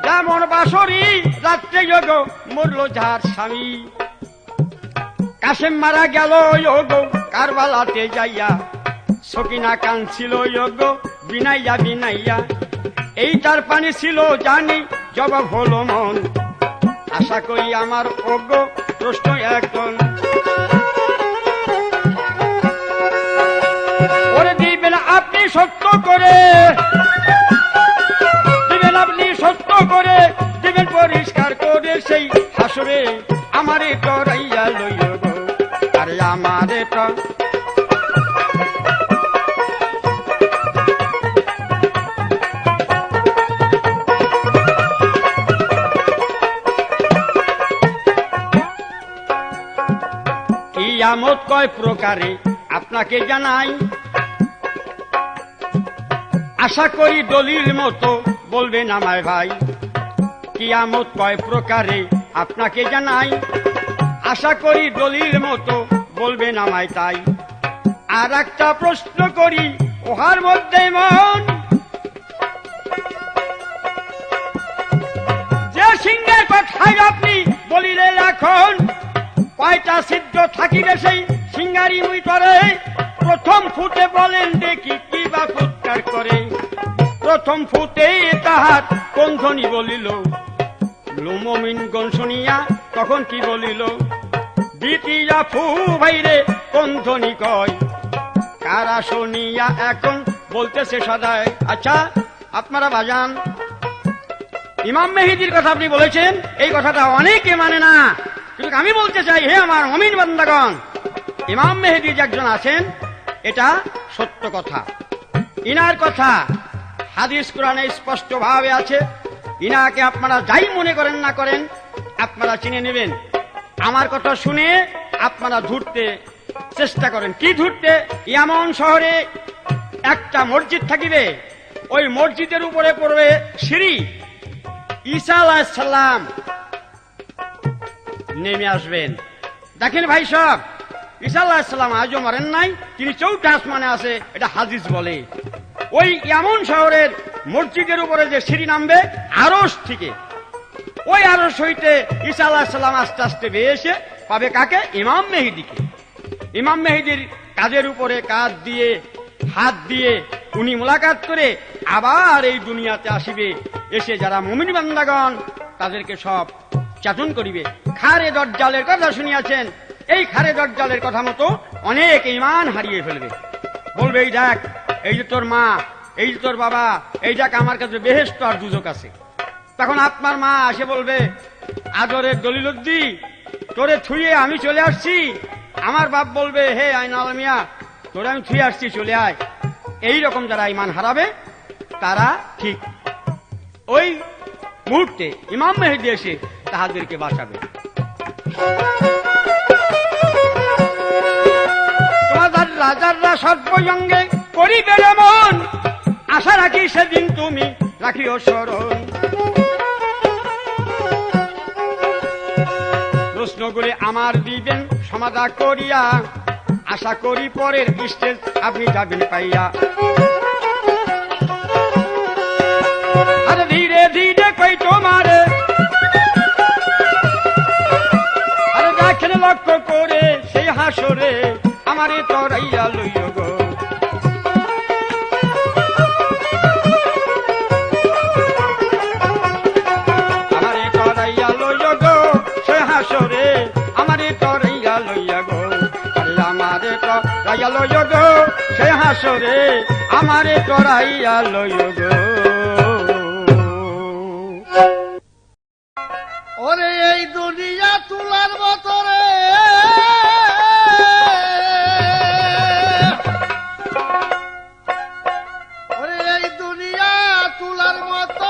যেমন বাঁশরি রাত্রে যোগ মরল যার স্বামী। কাশেম মারা গেল যোগ কারবালাতে যাইয়া, সকিনা কাঁদছিল যোগ বিনাইয়া বিনাইয়া। এই তার পানি ছিল জানি জবাব হলো মন। আশা করি আমার অজ্ঞ প্রশ্ন এখন, ওরে দিবেন আপনি সত্য করে, দিবেন আপনি সত্য করে, দিবেন পরিষ্কার করে সেই হাসরে আমারে করাইয়া লইল গো, আরে আমারে তো। কিয়ামত কয় প্রকারে আপনাকে জানাই, আশা করি দলিল মতো বলবেন আমায় ভাই। কিয়ামত কয় প্রকারে আপনাকে জানাই, আশা করি দলিল মতো বলবেন আমায় তাই। আর একটা প্রশ্ন করি ওহার মধ্যে মন, যে সিংহের কথাই আপনি বলিলে এখন, কয়টা সিদ্ধ থাকিবে সেই সিঙ্গারি মুই করে। প্রথম ফুটে বলেন দেখি কি বা ফুৎকার করে। প্রথম ফুটে তাহার কোন ধ্বনি বলিল, মুমিনগণ শুনিয়া তখন কি বলিল। দ্বিতীয় ফু ভাইরে কোন ধ্বনি কয়, কারা শুনিয়া এখন বলতেছে সদায়। আচ্ছা আপনারা বাজান, ইমাম মেহেদীর কথা আপনি বলেছেন, এই কথাটা অনেকে মানে না। কিন্তু আমি বলতে চাই, হে আমার মুমিন বান্দাগণ, ইমাম মেহেদী যে একজন আছেন এটা সত্য কথা। ইনার কথা হাদিস কোরআনে স্পষ্ট ভাবে আছে। ইনাকে আপনারা যাই মনে করেন না করেন, আপনারা চিনে নেবেন। আমার কথা শুনে আপনারা ধরতে চেষ্টা করেন। কি ধরতে? ইয়ামন শহরে একটা মসজিদ থাকিবে, ওই মসজিদের উপরে পড়বে সিঁড়ি। ঈসা আলাইহিস সালাম নেমে আসবেন। দেখেন ভাই সব, ঈসা আলাইহিস সালাম আজও মরেন নাই, তিনি চৌথা আসমানে আছে, এটা হাদিস বলে। ওই ইয়ামন শহরের মসজিদের উপরে যে সিঁড়ি নামবে আরশ থেকে, ওই আরশ হইতে ঈসা আলাইহিস সালাম আস্তে আস্তে বেয়ে এসে পাবে কাকে? ইমাম মেহেদীকে। ইমাম মেহেদীর কাজের উপরে কাজ দিয়ে হাত দিয়ে উনি মোলাকাত করে আবার এই দুনিয়াতে আসিবে। এসে যারা মুমিন বান্দাগণ তাদেরকে সব চাটন করিবে। খারে দজ্জালের কথা শুনিয়াছেন, এই খারে দজ্জালের কথা মতো অনেক ঈমান হারিয়ে ফেলবে। বলবে এই দেখ, এই যে তোর মা, এই যে তোর বাবা, এই দেখ আমার কাছে বেহেশত আর দুজক আছে। তখন আপনার মা এসে বলবে, আদরের দলিলুদ্দি তোরে থুয়ে আমি চলে আসছি। আমার বাপ বলবে, হে আইনাল মিয়া তোরে আমি থুয়ে আসছি, চলে আয়। এইরকম যারা ঈমান হারাবে তারা ঠিক ওই মুহূর্তে ইমাম মেহেদী এসে তাহাদেরকে বাঁচাবে। তোমাদের রাজাররা সর্বজঙ্গে করিবে মন, আশা রাখি সেদিন তুমি রাখিও স্মরণ। প্রশ্ন করে আমার দিবেন সমাধা করিয়া, আশা করি পরের স্টেজ আপনি যাবেন পাইয়া। আরে ধীরে ধীরে কই তোমারে, আরে দেখেন লক্ষ্য করে সেই হাসরে আমারে তরাইয়া লইও গো। আমারে তরাইয়া লইও গো সেই হাসরে, আমারে তরাইয়া লইয়া গো। আরে আমারে তরাইয়া লইও গো সেই হাসরে, আমারে তরাইয়া লইও গো। ওরে এই দুনিয়া তুলার মতরে, ওরে এই দুনিয়া তুলার মত,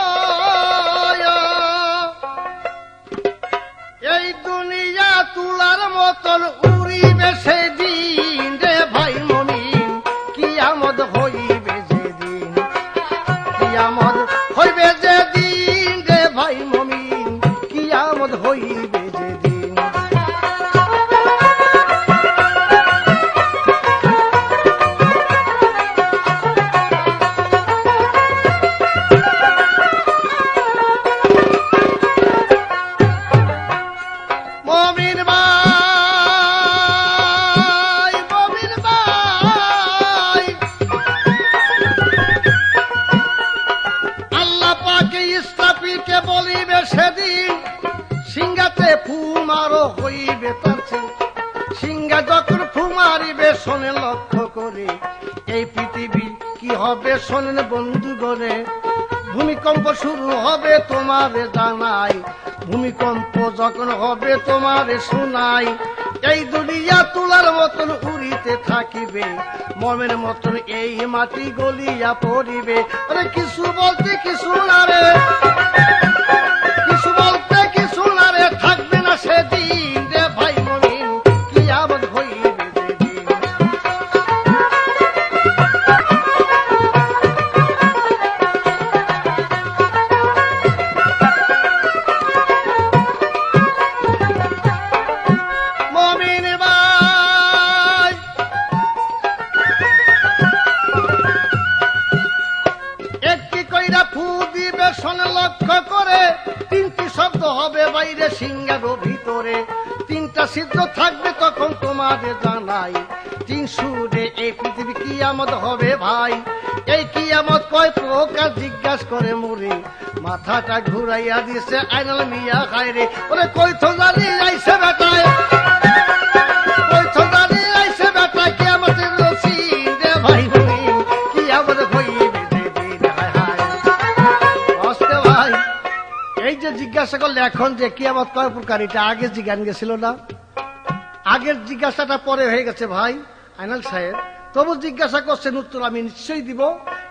এই দুনিয়া তুলার মতন উড়িবে সেদিন রে ভাই মমিন, কিয়ামত হইবে যেদিন, কিয়ামত হইবে যেদিন রে ভাই মমিন, কিয়ামত হইবে যেদিন। মমিন ভাই, মমিন ভাই, আল্লাহ পাকে ইসরাফিলকে বলিবে সেদিন, সিংহাতে ফু মারো হইবে তার চেয়ে। সিংহা যখন ফু মারিবে শোনে লক্ষ্য করে, এই পৃথিবী কি হবে শোনেন বন্ধু গণে। ভূমিকম্প শুরু হবে তোমারে জানাই, ভূমিকম্প যখন হবে তোমারে শোনাই। এই দুনিয়া তুলার মতন উড়িতে থাকিবে, মমের মতন এই মাটি গলিয়া পড়িবে। আরে কিছু বলতে কিছু না রে, কিছু বলতে কিছু না রে, থাকবে না সেদিন রে ভাই মমিন, কিয়ামত হইবে যেদিন। মমিন ভাই, একটি কইরা ফু দিবে শোনে লক্ষ্য করে, তিনটি শব্দ হবে বাইরে সিংহের ভিতরে। তিনটা সিদ্ধ থাকবে তখন তোমাদের জানাই, তিন সুরে এই পৃথিবী কিয়ামত হবে ভাই। এই কিয়ামত কয় প্রকার জিজ্ঞাসা করে মোরে, মাথাটা ঘুরাইয়া দিছে আইনাল মিয়া খাইরে। ওরে কইতো জানি আইছে বেটায়, কইতো জানি আইছে বেটায়, কিয়ামতের রসিন রে ভাই মমিন, কিয়ামত হইবে যেদিন। হায় হায় অস্তে ভাই, এই যে জিজ্ঞাসা করলে এখন যে কিয়ামত কয় প্রকার, এটা আগে জিজ্ঞান গেছিল না? আগের জিজ্ঞাসাটা পরে হয়ে গেছে ভাই আইনাল সাহেব, তবু জিজ্ঞাসা করছেন, উত্তর আমি নিশ্চয়ই দিব।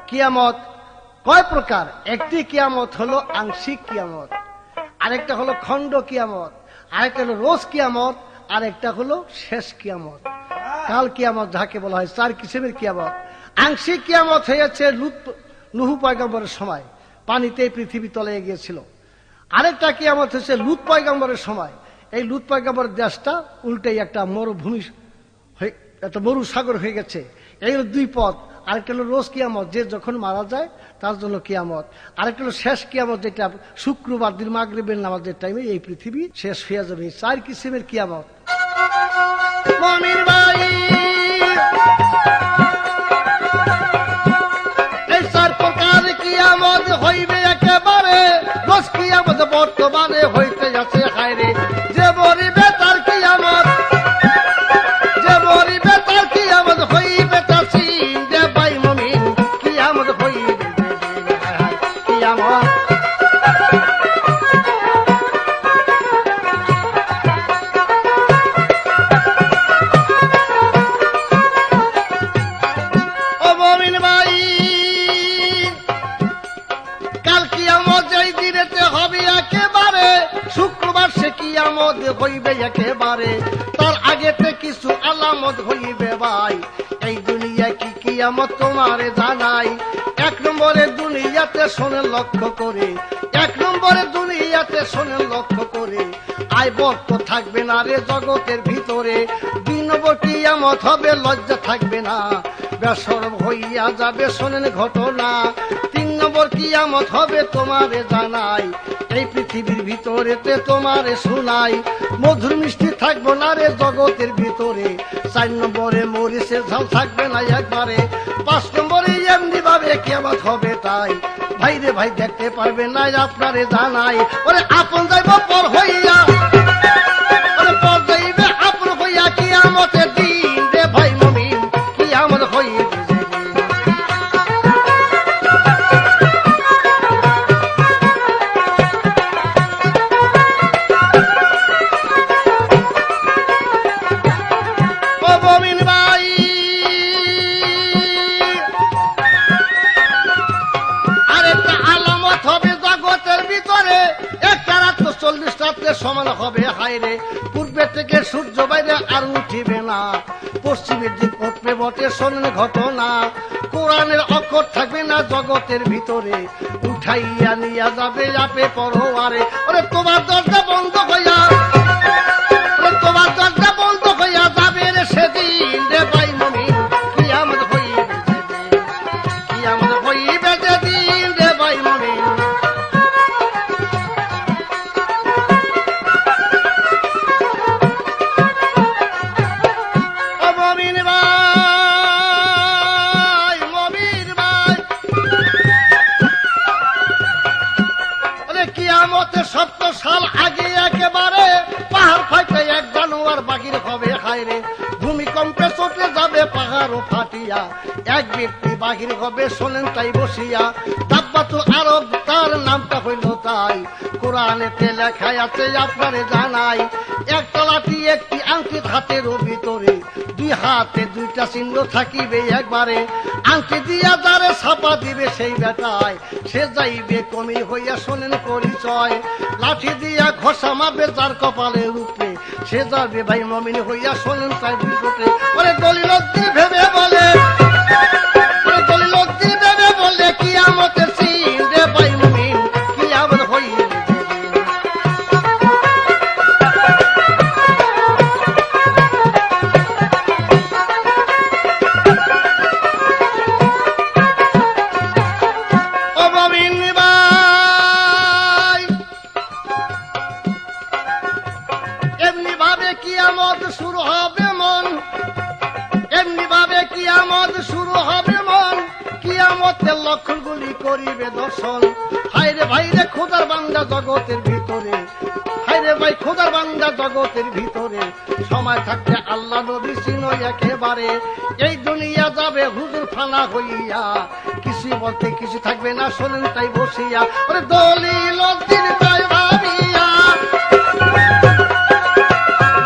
কিয়ামত কয় প্রকার? একটি কিয়ামত হলো আংশিক কিয়ামত, আরেকটা হলো খণ্ড কিয়ামত, আরেকটা হলো রোজ কিয়ামত, আরেকটা হলো শেষ কিয়ামত, কাল কিয়ামত যাকে বলা হয়। 4 কিসিমের কিয়ামত। আংশিক কিয়ামত হয়েছে নূহ পয়গম্বরের সময়, পানিতে পৃথিবী তলে গিয়েছিল। আরেকটা কিয়ামত হচ্ছে লূত পয়গম্বরের সময়। এই লূত পয়গম্বরের দেশটা উল্টে একটা মরুভূমি, একটা মরু সাগর হয়ে গেছে। এই হলো 2 পথ। আরেকটা হলো রোজ কিয়ামত, যে যখন মারা যায় তার জন্য কিয়ামত। আরেকটা হলো শেষ কিয়ামত, যেটা শুক্রবার দিন মাগরিবের নামাজের টাইমে এই পৃথিবী শেষ হয়ে যাবে। 4 কিসিমের কিয়ামত। মমিন ভাই, এই 4 প্রকার কিয়ামত হইবে একেবারে। রোজ কিয়ামত বর্তমানে হইতে যাচ্ছে হায়রে, যে মরিবে তার কিয়ামত, যে মরিবে তার কিয়ামত হইবে তার সিন রে ভাই মমিন, কিয়ামত হইবে যেদিন। হায় হায় কিয়ামত। ও মমিন ভাই, কাল কিয়ামত যেই দিনেতে হবে একেবারে, শুক্রবার সে কিয়ামত হইবে একেবারে। তার আগেতে কিছু আলামত হইবে ভাই, এই দুনিয়া কি কিয়ামত তোমারে জানাই। 1 নম্বরে দুনিয়াতে শোনেন লক্ষ্য করে, 1 নম্বরে দুনিয়াতে শোনেন লক্ষ্য করে, আইবত থাকবে না রে জগতের ভিতরে, 2 নম্বর কিয়ামত হবে লজ্জা থাকবে না, বেশরম হইয়া যাবে শোনেন ঘটনা। 3 নম্বর কিয়ামত হবে তোমারে জানাই, এই পৃথিবীর ভিতরেতে তোমারে শোনাই, মধুর মিষ্টি থাকবো না রে জগতের ভিতরে। 4 নম্বরে মরিচের ঝাল থাকবে না একবারে। 5 নম্বরে এমনি ভাবে কিয়ামত হবে তাই, ভাই রে ভাই দেখতে পারবে না আপনারে জানাই। ওরে আপন যাইব পর হইয়া, ওরে পর যাইবে আপন হইয়া, কিয়ামতের দিন রে ভাই মুমিন, কিয়ামত হইবে যেদিন। ও মুমিন ভাই, আরেকটা আলামত হবে জগতের ভিতরে, 1 রাত 40 রাত্রে সমান হবে হায়রে। পূর্বে থেকে সূর্য বাইরে আর উঠিবে না, পশ্চিমের দিক উঠবে বটে শোনেন ঘটনা। কোরআনের অক্ষর থাকবে না জগতের ভিতরে, উঠাইয়া নিয়া যাবে আপে পরোয়ারে। ওরে তোমার দরজা বন্ধ হইয়া, ওরে তোমার দরজা বন্ধ হইয়া যাবে রে সেদিন রে ভাই মুমিন, কিয়ামত হইবে যেদিন, কিয়ামত হইবে যেদিন রে ভাই মুমিন। ও মুমিন ভাই, মুমিন ভাই, ওরে কিয়ামতের 70 সাল আগে একেবারে পাহাড় ফাইটে 1 জানুয়ার বাকির হবে হায়রে। ভূমিকম্পে চটে যাবে পাহাড় ফাটিয়া, 1 ব্যক্তি বাহির হবে শোনেন তাই বসিয়া। দাব্বাতুল আরব তার নামটা হইল তাই, কোরআনেতে লেখা আছে আপনারে জানাই। 1টা লাঠি 1টি আংটি হাতের ভিতরে, 2 হাতে 2টা চিহ্ন থাকিবে একবারে। আংটি দিয়া যারে ছাপা দিবে সেই বেটায়, সে যাইবে কমি হইয়া শোনেন পরিচয়। লাঠি দিয়া ঘষা মারবে যার কপালের উপরে, সে যাবে ভাই মুমিন হইয়া শোনেন তাই বিপদে। ওরে দলিলদ্দিন ভেবে বলে, ওরে দলিলদ্দিন ভেবে বলে, কিয়ামতের দিন রে ভাই মুমিন, কিয়ামত হইবে যেদিন। ও মুমিন ভাই, এমনি ভাবে কিয়ামত শুরু হবে মন, এমনি ভাবে কিয়ামত শুরু হবে মন, কিয়ামতের লক্ষণগুলি করিবে দর্শন। হায়রে ভাইরে খোদার বান্দা জগতের ভিতরে, হায়রে ভাই খোদার বান্দা জগতের ভিতরে, সময় থাকতে আল্লাহ নবী চিনো একেবারে। এই দুনিয়া যাবে হুজুর ফানা হইয়া, কিছু বলতে কিছু থাকবে না শোনেন তাই বসিয়া। ওরে দলিলদ্দিন কয় ভাবিয়া,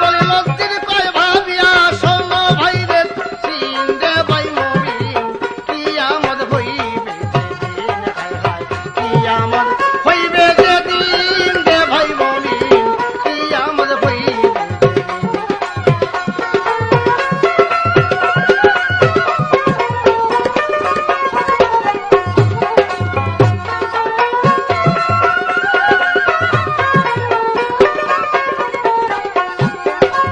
দলিলদ্দিন কয় ভাবিয়া, শোনো ভাইরে চিন রে ভাই মুমিন, কিয়ামত হইবে যেদিন, হায় হায় কিয়ামত হইবে যেদিন রে ভাই মুমিন, কিয়ামত হইবে যেদিন।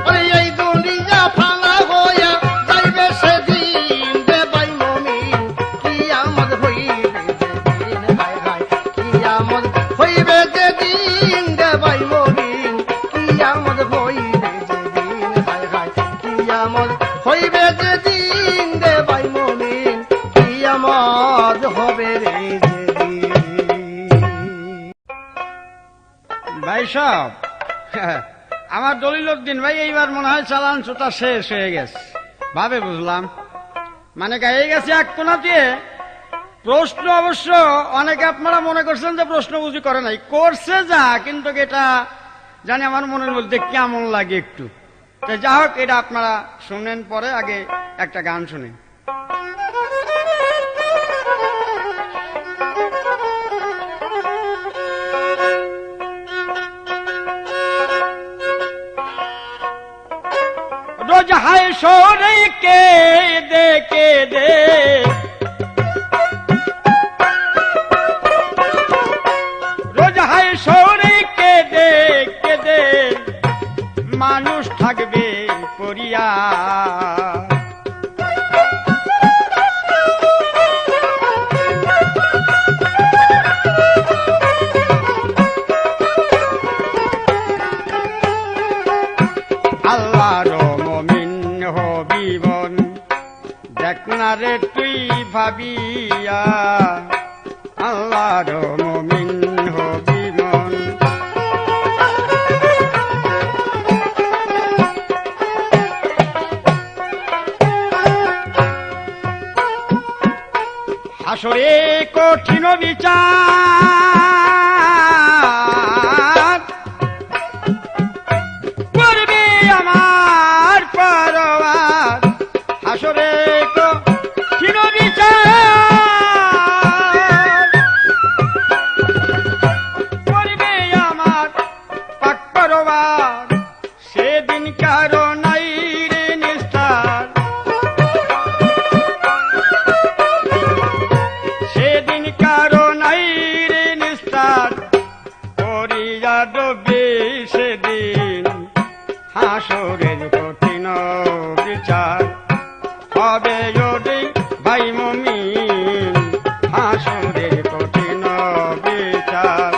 ওরে এই দুনিয়া ফানা হইয়া যাইবে সেদিন রে ভাই মুমিন, কিয়ামত হইবে যেদিন, হায় হায় কিয়ামত হইবে যেদিন রে ভাই মুমিন, কিয়ামত হইবে যেদিন, হায় হায় কিয়ামত হইবে যেদিন রে ভাই মুমিন, কিয়ামত হবে রে যেদিন। ভাই সব আমার দলিলউদ্দিন ভাই এইবার মনে হয় চালান চোটা শেষ হয়ে গেছে, ভাবে বুঝলাম। মানে গায়ে গেছে এক কোনা দিয়ে। প্রশ্ন অবশ্য অনেকে আপনারা মনে করছেন যে প্রশ্ন বুঝি করে নাই, করছে যা, কিন্তু এটা জানি আমার মনের মধ্যে কেমন লাগে একটু। তো যা হোক, এটা আপনারা শুনেন, পরে আগে একটা গান শুনেন। রোজ হায় সরে কে দে, রোজ হায় সরে কে দে, দেখ না রে তুই ভাবিয়া আল্লাহর মুমিন হবি মন। হাসরে কঠিন বিচার করবে আমার পরওয়ার। হাসরে কঠিন বিচার করবে আমার পাক পরওয়ার। সেদিন কারো নাই রে নিস্তার, সেদিন কারো নাই রে নিস্তার। করিয়া ডবে সেদিন হাসরের কঠিন বিচার হবে যদি ভাই মুমিন হাসরের কঠিন বিচার।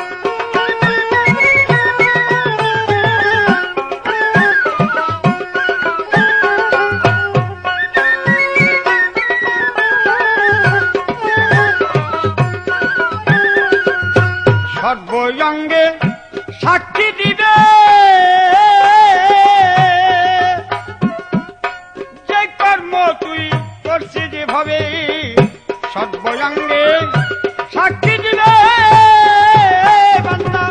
সর্বঙ্গে সাক্ষী দিবে যে কর্ম তুই করছিস যেভাবে। সর্বঙ্গে সাক্ষী দিবে বান্দা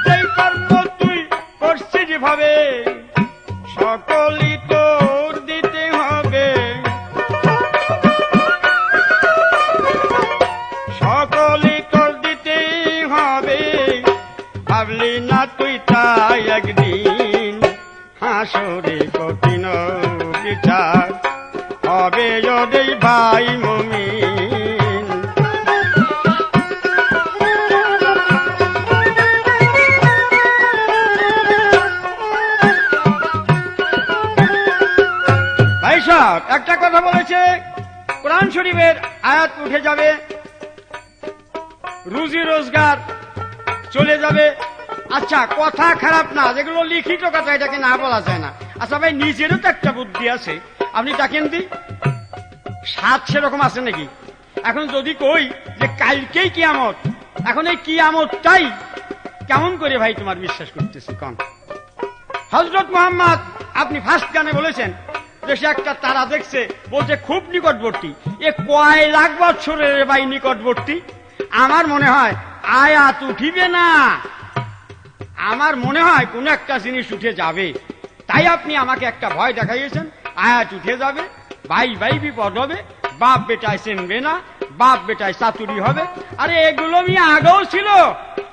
যে কর্ম তুই করছিস যেভাবে। সকলই তোর দিতে হবে, সকলই তোর দিতে হবে। ভাবলি না তুই তাই একদিন হাসরে কঠিন বিচার হবে যদি ভাই মুমিন। ভাই সাহেব একটা কথা বলেছে, কোরআন শরীফের আয়াত উঠে যাবে, রুজি রোজগার চলে যাবে। আচ্ছা কথা খারাপ না, যেগুলো লিখিত কথা এটাকে না বলা যায় না। আচ্ছা ভাই নিজেরও তো একটা বুদ্ধি আছে, আপনি ডাকেন দি সাত সেরকম আছে নাকি? এখন যদি কই যে কালকেই কিয়ামত, এখন এই কিয়ামতটাই কেমন করে ভাই তোমার বিশ্বাস করতেছি কম? হযরত মুহাম্মদ আপনি ফার্স্ট গানে বলেছেন যে সে একটা তারা দেখছে, বলছে খুব নিকটবর্তী। এ কয় লাখ বছরের ভাই নিকটবর্তী? আমার মনে হয় আয়াত উঠিবে না, আমার মনে হয় কোন একটা জিনিস উঠে যাবে। তাই আপনি আমাকে একটা ভয় দেখাইয়েছেন, আয়াত উঠে যাবে, ভাই ভাই বিপদ হবে, বাপ বেটায় চিনবে না, বাপ বেটায় চাতুরি হবে। আরে এগুলো নিয়ে আগেও ছিল।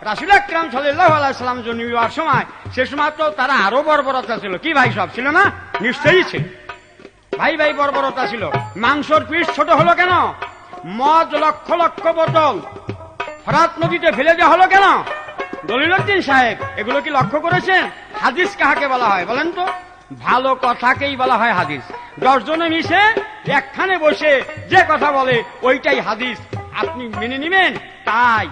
রাসূল আকরাম সাল্লাল্লাহু আলাইহি সাল্লাম জন্ম হওয়ার সময় সে সময় তো তারা আরো বর্বরতা ছিল। কি ভাই সব ছিল না? নিশ্চয়ই ছিল ভাই ভাই বর্বরতা ছিল। মাংসর পিস ছোট হলো কেন? মদ লক্ষ লক্ষ বোতল ফরাত নদীতে ফেলে দেওয়া হলো কেন? দলিলউদ্দিন সাহেব এগুলো কি লক্ষ্য করেছেন? হাদিস কাহাকে বলা হয় বলেন তো? ভালো কথাকেই বলা হয় হাদিস। 10 জনে মিশে একখানে বসে যে কথা বলে ওইটাই হাদিস, আপনি মেনে নিবেন। তাই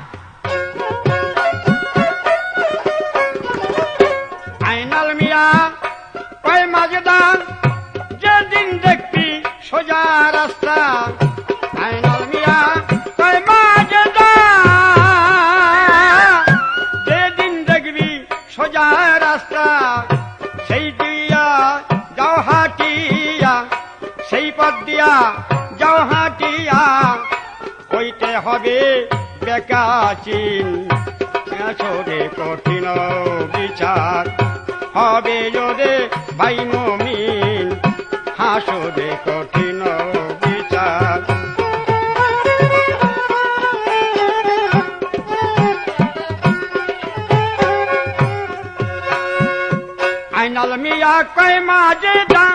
আইনাল মিয়া কয় মাজেদার, যেদিন দেখবি সোজা রাস্তা। আইনাল মিয়া কয় মাজেদার, যেদিন দেখবি সোজা রাস্তা। সেই দিয়া যাও হাটিয়া, সেই পথ দিয়া যাও হাটিয়া। হইতে হবে বেকাচিন আসরে কঠিন বিচার হবে যদি ভাই মুমিন হাসরে কঠিন বিচার। আইনাল মিয়া কয় মাজেদা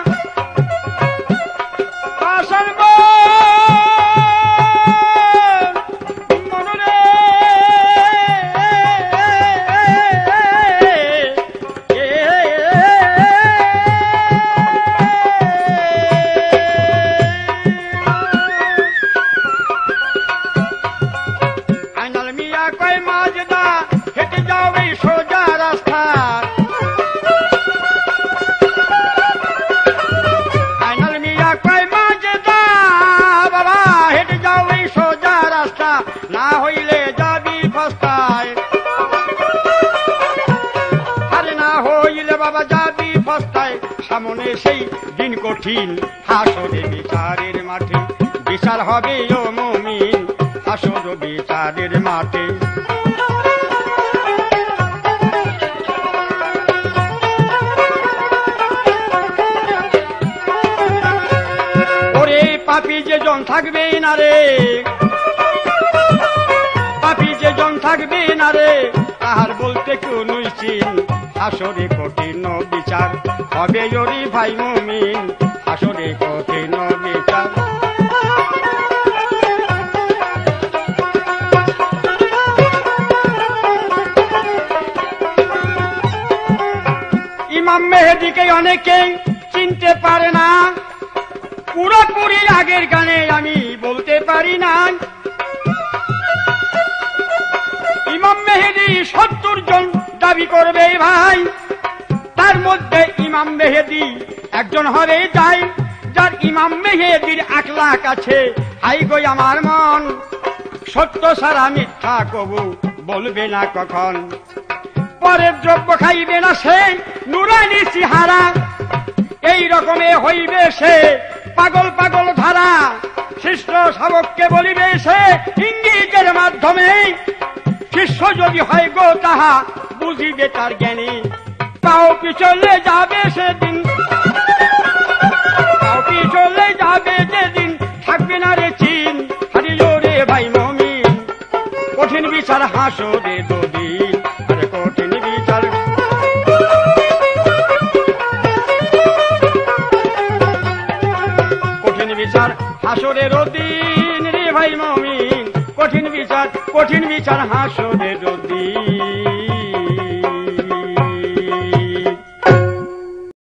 আসল মনরে আইনাল মিয়া কয় মাজেদা হেঁটে যাবে সোজা রাস্তা। আইনাল মিয়া কয় মাজেদা সেই দিন কঠিন হাসরে বিচারের মাঠে বিচার হবে ও মুমিন হাসর বিচারের মাঠে ওরে পাপী যে জন থাকবে না রে পাপী যে জন থাকবে না রে তাহার বলতে কোনই চিন হাসরে কঠিন বিচার হবে ওরে ভাই মুমিন হাসরে কঠিন বিচার ইমাম মেহেদীকে অনেকে চিনতে পারে না পুরোপুরি আগের গানে আমি বলতে পারি না ইমাম মেহেদী 70 জন দাবি করবে ভাই তার মধ্যে ইমাম মেহেদী একজন হবে যাই যার ইমাম মেহেদীর আখলাক আছে হাই গো আমার মন সত্য সারা মিথ্যা কবু বলবে না কখন পরের দ্রব্য খাইবে না সে নুরানি সিহারা এই রকমে হইবে সে পাগল পাগল ধারা শিষ্য শাবককে বলিবে সে ইঙ্গিতের মাধ্যমে শিষ্য যদি হয় গো তাহা বুঝিবে তার জ্ঞানী তাও পিছলে যাবে সেদিন তাও পিছলে যাবে যেদিন থাকবে না রে চিন হারিল রে ভাই মুমিন কঠিন বিচার হাসরে দুদিন আরে কঠিন বিচার কঠিন বিচার হাসরের দিন রে ভাই মুমিন কঠিন বিচার হাসরের